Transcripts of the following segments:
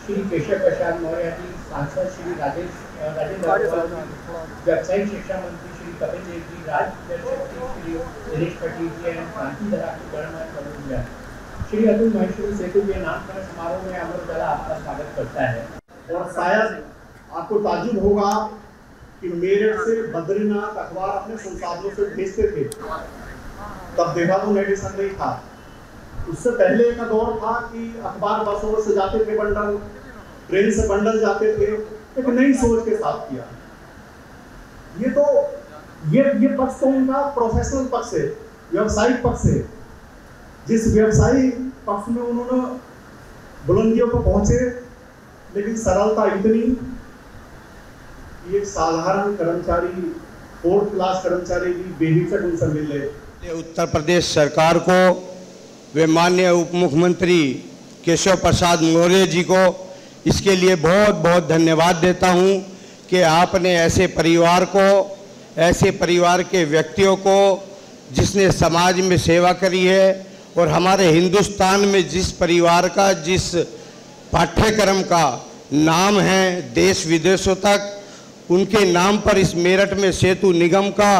श्री केशव प्रसाद मौर्य जी, सांसद श्री राजेंद्र व्यावसायिक शिक्षा मंत्री श्री कपिल देव जी, राज्य श्री दिनेश पटेल जी एवं क्रांति दरा के गणमान्य प्रमुख श्री अतुल महेश्वरी सेतु के नामकरण समारोह में अमर उजाला आपका स्वागत करता है। और शायद आपको ताज्जुब होगा कि मेरठ से बद्रीनाथ अखबार अपने संसाधनों से भेजते थे, तब देहरादून एडिशन नहीं था। उससे पहले का दौर था कि अखबार बसों से जाते थे बंडल, ट्रेन से बंडल जाते थे। एक नई सोच के साथ किया। ये पक्ष तो उनका प्रोफेशनल पक्ष है, व्यवसायिक पक्ष है। जिस व्यवसायिक पक्ष में उन्होंने बुलंदियों को पहुंचे, लेकिन सरलता इतनी कि एक साधारण कर्मचारी, 4th क्लास कर्मचारी भी बेहिचक उनसे मिल रहे। उत्तर प्रदेश सरकार को वे माननीय उप मुख्यमंत्री केशव प्रसाद मौर्य जी को इसके लिए बहुत बहुत धन्यवाद देता हूं कि आपने ऐसे परिवार को, ऐसे परिवार के व्यक्तियों को जिसने समाज में सेवा करी है और हमारे हिंदुस्तान में जिस परिवार का, जिस पाठ्यक्रम का नाम है देश विदेशों तक, उनके नाम पर इस मेरठ में सेतु निगम का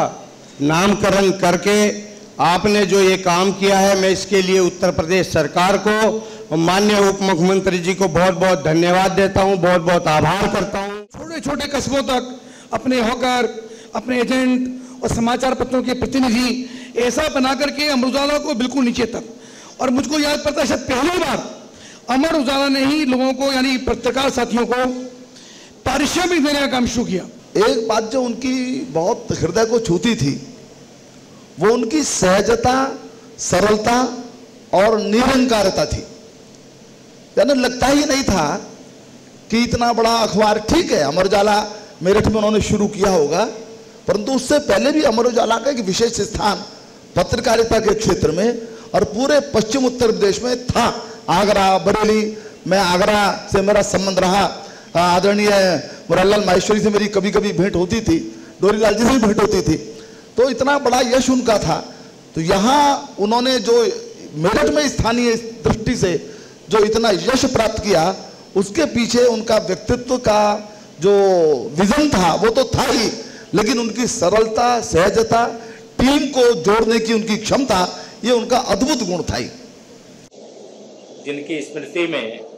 नामकरण करके आपने जो ये काम किया है, मैं इसके लिए उत्तर प्रदेश सरकार को और माननीय उप मुख्यमंत्री जी को बहुत बहुत धन्यवाद देता हूं, बहुत बहुत आभार करता हूं। छोटे छोटे कस्बों तक अपने हॉकर, अपने एजेंट और समाचार पत्रों के प्रतिनिधि ऐसा बना करके अमर उजाला को बिल्कुल नीचे तक, और मुझको याद पड़ता है शायद पहली बार अमर उजाला ने ही लोगों को, यानी पत्रकार साथियों को पारिश्रमिक देने का काम शुरू किया। एक बात जो उनकी बहुत हृदय को छूती थी, वो उनकी सहजता, सरलता और निरंकारता थी। यानी लगता ही नहीं था कि इतना बड़ा अखबार, ठीक है अमर उजाला मेरठ में उन्होंने शुरू किया होगा, परंतु उससे पहले भी अमर उजाला का एक विशेष स्थान पत्रकारिता के क्षेत्र में और पूरे पश्चिम उत्तर प्रदेश में था। आगरा, बरेली, मैं आगरा से मेरा संबंध रहा। आदरणीय मुरारलाल माहेश्वरी से मेरी कभी कभी भेंट होती थी, डोरीलाल जी से भी भेंट होती थी। तो इतना बड़ा यश उनका था। तो यहाँ उन्होंने जो मेरठ में स्थानीय दृष्टि से जो इतना यश प्राप्त किया, उसके पीछे उनका व्यक्तित्व का जो विजन था वो तो था ही, लेकिन उनकी सरलता, सहजता, टीम को जोड़ने की उनकी क्षमता, ये उनका अद्भुत गुण था। जिनकी स्मृति में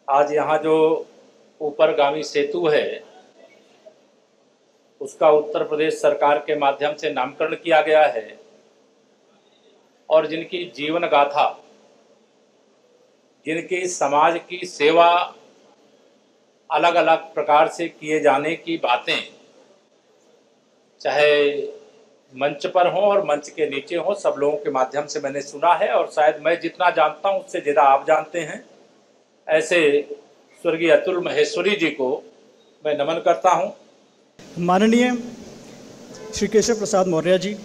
आज यहाँ जो ऊपरगामी सेतु है उसका उत्तर प्रदेश सरकार के माध्यम से नामकरण किया गया है, और जिनकी जीवन गाथा, जिनकी समाज की सेवा अलग अलग प्रकार से किए जाने की बातें चाहे मंच पर हों और मंच के नीचे हों, सब लोगों के माध्यम से मैंने सुना है, और शायद मैं जितना जानता हूं उससे ज़्यादा आप जानते हैं। ऐसे स्वर्गीय अतुल महेश्वरी जी को मैं नमन करता हूं। माननीय श्री केशव प्रसाद मौर्य जी,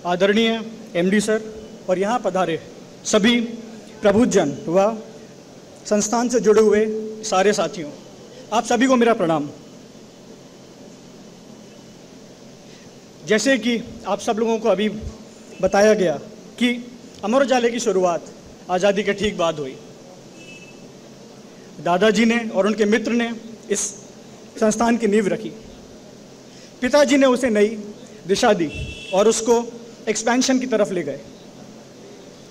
आदरणीय एमडी सर और यहाँ पधारे सभी प्रबुद्धजन व संस्थान से जुड़े हुए सारे साथियों, आप सभी को मेरा प्रणाम। जैसे कि आप सब लोगों को अभी बताया गया कि अमर उजाले की शुरुआत आज़ादी के ठीक बाद हुई। दादाजी ने और उनके मित्र ने इस संस्थान की नींव रखी। पिताजी ने उसे नई दिशा दी और उसको एक्सपेंशन की तरफ ले गए।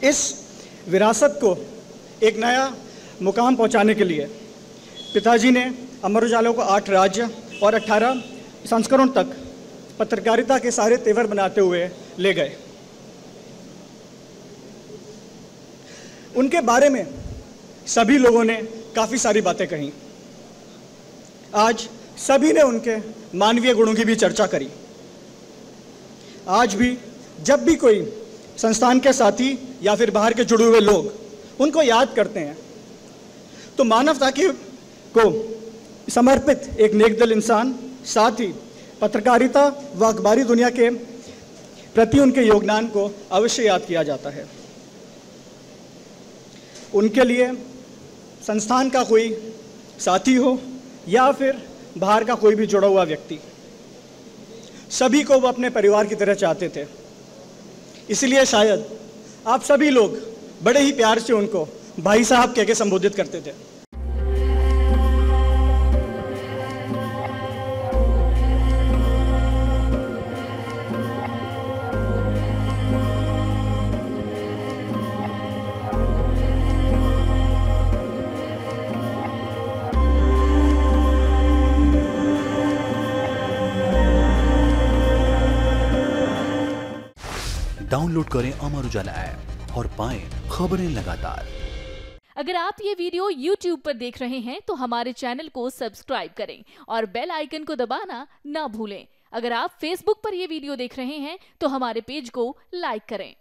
इस विरासत को एक नया मुकाम पहुंचाने के लिए पिताजी ने अमर उजाला को 8 राज्य और 18 संस्करण तक पत्रकारिता के सारे तेवर बनाते हुए ले गए। उनके बारे में सभी लोगों ने काफ़ी सारी बातें कही। आज सभी ने उनके मानवीय गुणों की भी चर्चा करी। आज भी जब भी कोई संस्थान के साथी या फिर बाहर के जुड़े हुए लोग उनको याद करते हैं तो मानवता को समर्पित एक नेकदिल इंसान, साथ ही पत्रकारिता व अखबारी दुनिया के प्रति उनके योगदान को अवश्य याद किया जाता है। उनके लिए संस्थान का कोई साथी हो या फिर बाहर का कोई भी जुड़ा हुआ व्यक्ति, सभी को वो अपने परिवार की तरह चाहते थे। इसलिए शायद आप सभी लोग बड़े ही प्यार से उनको भाई साहब कह के संबोधित करते थे। डाउनलोड करें अमर उजाला ऐप और पाएं खबरें लगातार। अगर आप ये वीडियो YouTube पर देख रहे हैं तो हमारे चैनल को सब्सक्राइब करें और बेल आइकन को दबाना ना भूलें। अगर आप Facebook पर ये वीडियो देख रहे हैं तो हमारे पेज को लाइक करें।